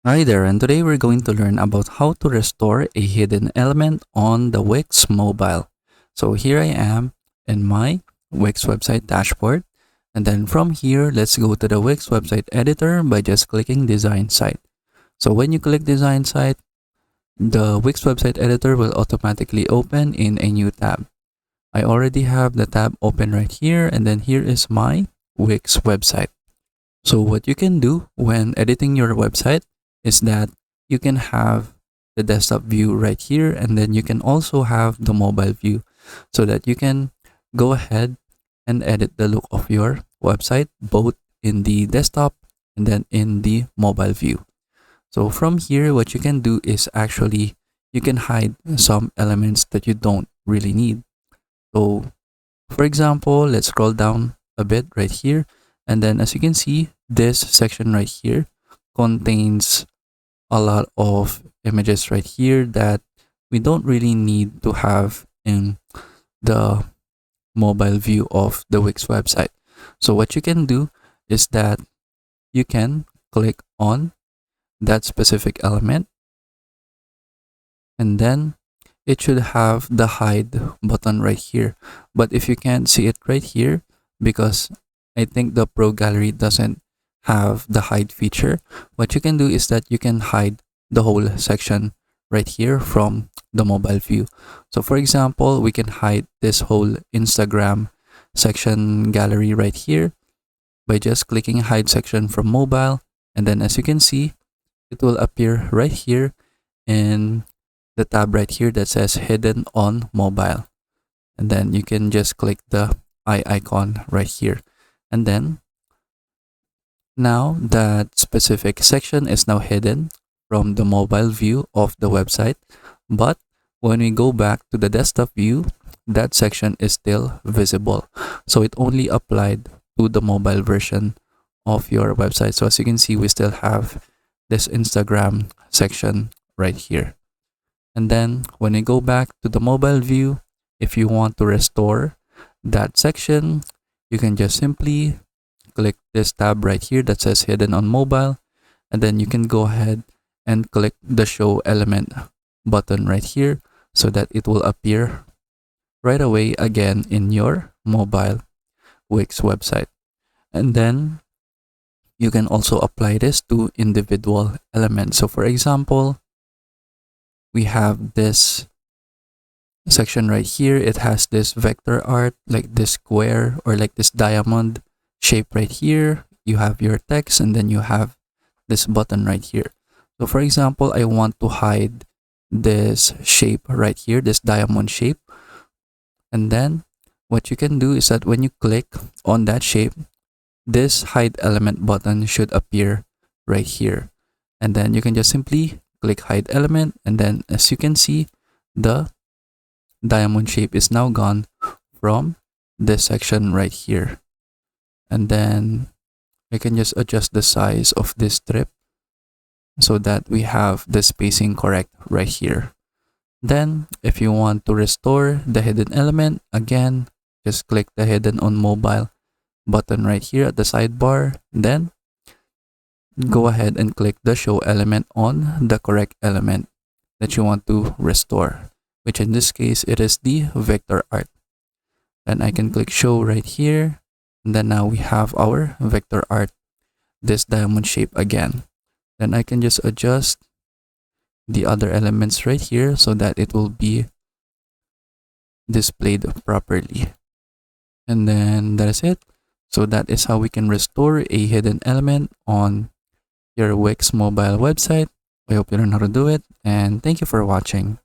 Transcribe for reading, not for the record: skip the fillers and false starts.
Hi there, and today we're going to learn about how to restore a hidden element on the Wix Mobile. So here I am in my Wix website dashboard. And then from here, let's go to the Wix website editor by just clicking Design Site. So when you click Design Site, the Wix website editor will automatically open in a new tab. I already have the tab open right here, and then here is my Wix website. So what you can do when editing your website is that you can have the desktop view right here, and then you can also have the mobile view so that you can go ahead and edit the look of your website both in the desktop and then in the mobile view. So from here, what you can do is actually you can hide some elements that you don't really need. So for example, let's scroll down a bit right here, and then as you can see, this section right here contains a lot of images right here that we don't really need to have in the mobile view of the Wix website. So what you can do is that you can click on that specific element, and then it should have the hide button right here. But if you can't see it right here, because I think the Pro Gallery doesn't have the hide feature, what you can do is that you can hide the whole section right here from the mobile view. So for example, we can hide this whole Instagram section gallery right here by just clicking hide section from mobile, and then as you can see, it will appear right here in the tab right here that says hidden on mobile, and then you can just click the eye icon right here, and then now that specific section is now hidden from the mobile view of the website. But when we go back to the desktop view, that section is still visible. So it only applied to the mobile version of your website. So as you can see, we still have this Instagram section right here. And then when we go back to the mobile view, if you want to restore that section, you can just simply click this tab right here that says hidden on mobile, and then you can go ahead and click the show element button right here so that it will appear right away again in your mobile Wix website. And then you can also apply this to individual elements. So for example, we have this section right here. It has this vector art, like this square or like this diamond shape right here. You have your text, and then you have this button right here. So for example, I want to hide this shape right here, this diamond shape. And then what you can do is that when you click on that shape, this hide element button should appear right here. And then you can just simply click hide element, and then as you can see, the diamond shape is now gone from this section right here. And then I can just adjust the size of this strip so that we have the spacing correct right here. Then if you want to restore the hidden element, again, just click the hidden on mobile button right here at the sidebar. Then go ahead and click the show element on the correct element that you want to restore, which in this case, it is the vector art. Then I can click show right here. And then now we have our vector art, this diamond shape again. Then I can just adjust the other elements right here so that it will be displayed properly. And then that is it. So that is how we can restore a hidden element on your Wix mobile website. I hope you learn how to do it, and thank you for watching.